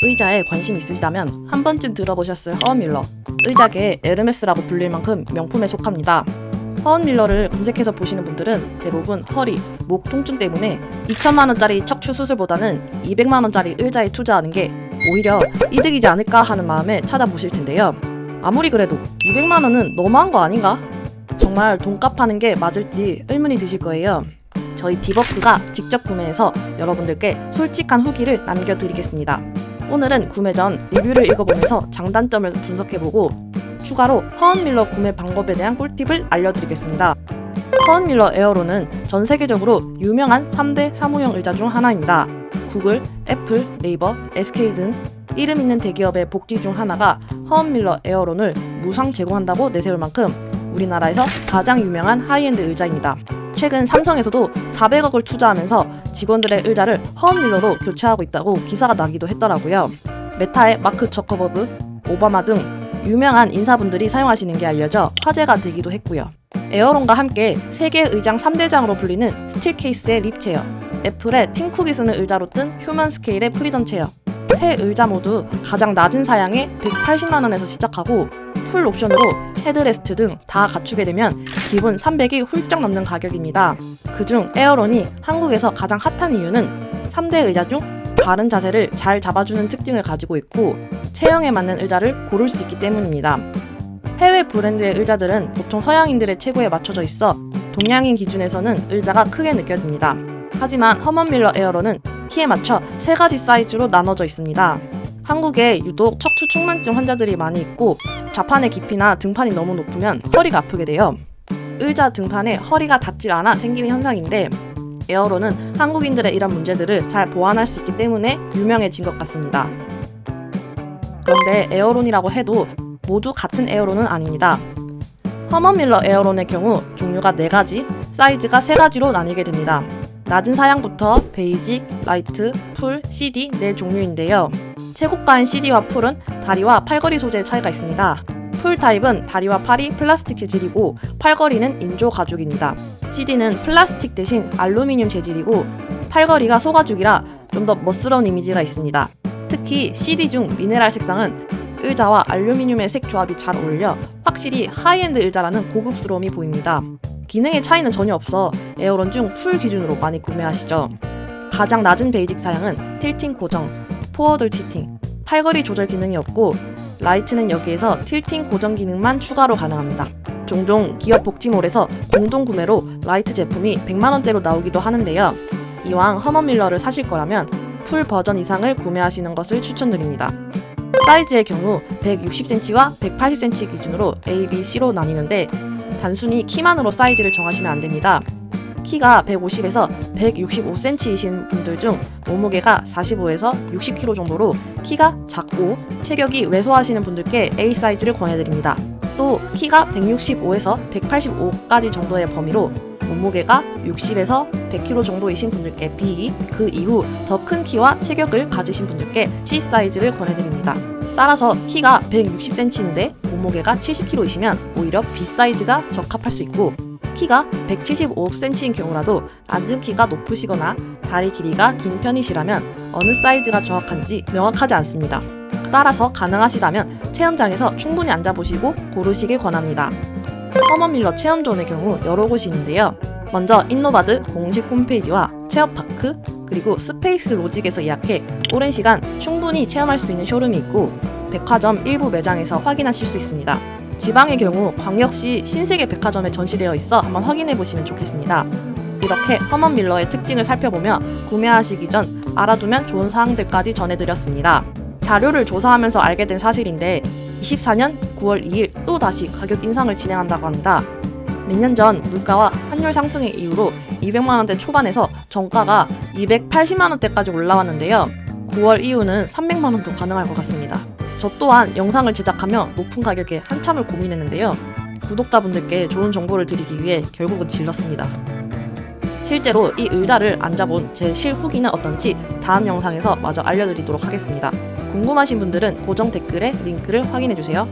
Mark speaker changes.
Speaker 1: 의자에 관심 있으시다면 한 번쯤 들어보셨을 허언밀러. 의자계의 에르메스라고 불릴 만큼 명품에 속합니다. 허언밀러를 검색해서 보시는 분들은 대부분 허리, 목 통증 때문에 2천만원짜리 척추 수술보다는 200만원짜리 의자에 투자하는 게 오히려 이득이지 않을까 하는 마음에 찾아보실 텐데요. 아무리 그래도 200만원은 너무한 거 아닌가? 정말 돈값 하는 게 맞을지 의문이 드실 거예요. 저희 디버프가 직접 구매해서 여러분들께 솔직한 후기를 남겨드리겠습니다. 오늘은 구매 전 리뷰를 읽어보면서 장단점을 분석해보고 추가로 허언밀러 구매 방법에 대한 꿀팁을 알려드리겠습니다. 허언밀러 에어로는 전 세계적으로 유명한 3대 사무용 의자 중 하나입니다. 구글, 애플, 네이버, SK 등 이름 있는 대기업의 복지 중 하나가 허언밀러 에어론을 무상 제공한다고 내세울 만큼 우리나라에서 가장 유명한 하이엔드 의자입니다. 최근 삼성에서도 400억을 투자하면서 직원들의 의자를 허언밀러로 교체하고 있다고 기사가 나기도 했더라고요. 메타의 마크 저커버그, 오바마 등 유명한 인사분들이 사용하시는 게 알려져 화제가 되기도 했고요. 에어론과 함께 세계 의장 3대장으로 불리는 스틸 케이스의 립체어, 애플의 팀쿡이 쓰는 의자로 뜬 휴먼 스케일의 프리덤 체어, 세 의자 모두 가장 낮은 사양에 180만원에서 시작하고 풀 옵션으로 헤드레스트 등 다 갖추게 되면 기본 300이 훌쩍 넘는 가격입니다. 그중 에어론이 한국에서 가장 핫한 이유는 3대 의자 중 바른 자세를 잘 잡아주는 특징을 가지고 있고 체형에 맞는 의자를 고를 수 있기 때문입니다. 해외 브랜드의 의자들은 보통 서양인들의 체구에 맞춰져 있어 동양인 기준에서는 의자가 크게 느껴집니다. 하지만 허먼밀러 에어론은 키에 맞춰 3가지 사이즈로 나눠져 있습니다. 한국에 유독 척추 측만증 환자들이 많이 있고 좌판의 깊이나 등판이 너무 높으면 허리가 아프게 돼요. 의자 등판에 허리가 닿질 않아 생기는 현상인데 에어론은 한국인들의 이런 문제들을 잘 보완할 수 있기 때문에 유명해진 것 같습니다. 그런데 에어론이라고 해도 모두 같은 에어론은 아닙니다. 허먼밀러 에어론의 경우 종류가 4가지, 사이즈가 3가지로 나뉘게 됩니다. 낮은 사양부터 베이직, 라이트, 풀, CD 4종류인데요. 최고가인 CD와 풀은 다리와 팔걸이 소재의 차이가 있습니다. 풀 타입은 다리와 팔이 플라스틱 재질이고 팔걸이는 인조 가죽입니다. CD는 플라스틱 대신 알루미늄 재질이고 팔걸이가 소가죽이라 좀 더 멋스러운 이미지가 있습니다. 특히 CD 중 미네랄 색상은 의자와 알루미늄의 색 조합이 잘 어울려 확실히 하이엔드 의자라는 고급스러움이 보입니다. 기능의 차이는 전혀 없어 에어론 중 풀 기준으로 많이 구매하시죠. 가장 낮은 베이직 사양은 틸팅 고정, 포워드 틸팅, 팔걸이 조절 기능이 없고 라이트는 여기에서 틸팅 고정 기능만 추가로 가능합니다. 종종 기업 복지몰에서 공동 구매로 라이트 제품이 100만원대로 나오기도 하는데요. 이왕 허먼밀러를 사실 거라면 풀 버전 이상을 구매하시는 것을 추천드립니다. 사이즈의 경우 160cm와 180cm 기준으로 A, B, C로 나뉘는데 단순히 키만으로 사이즈를 정하시면 안됩니다. 키가 150에서 165cm이신 분들 중 몸무게가 45에서 60kg 정도로 키가 작고 체격이 왜소하시는 분들께 A 사이즈를 권해드립니다. 또 키가 165에서 185까지 정도의 범위로 몸무게가 60에서 100kg 정도이신 분들께 B, 그 이후 더 큰 키와 체격을 가지신 분들께 C 사이즈를 권해드립니다. 따라서 키가 160cm인데 몸무게가 70kg이시면 오히려 B 사이즈가 적합할 수 있고 키가 175cm인 경우라도 앉은 키가 높으시거나 다리 길이가 긴 편이시라면 어느 사이즈가 정확한지 명확하지 않습니다. 따라서 가능하시다면 체험장에서 충분히 앉아보시고 고르시길 권합니다. 허먼밀러 체험존의 경우 여러 곳이 있는데요. 먼저 인노바드 공식 홈페이지와 체험파크 그리고 스페이스 로직에서 예약해 오랜 시간 충분히 체험할 수 있는 쇼룸이 있고 백화점 일부 매장에서 확인하실 수 있습니다. 지방의 경우 광역시 신세계 백화점에 전시되어 있어 한번 확인해 보시면 좋겠습니다. 이렇게 허먼밀러의 특징을 살펴보며 구매하시기 전 알아두면 좋은 사항들까지 전해드렸습니다. 자료를 조사하면서 알게 된 사실인데 24년 9월 2일 또 다시 가격 인상을 진행한다고 합니다. 몇 년 전 물가와 환율 상승의 이유로 200만원대 초반에서 정가가 280만원대까지 올라왔는데요. 9월 이후는 300만원도 가능할 것 같습니다. 저 또한 영상을 제작하며 높은 가격에 한참을 고민했는데요. 구독자분들께 좋은 정보를 드리기 위해 결국은 질렀습니다. 실제로 이 의자를 앉아본 제 실후기는 어떤지 다음 영상에서 마저 알려드리도록 하겠습니다. 궁금하신 분들은 고정 댓글에 링크를 확인해주세요.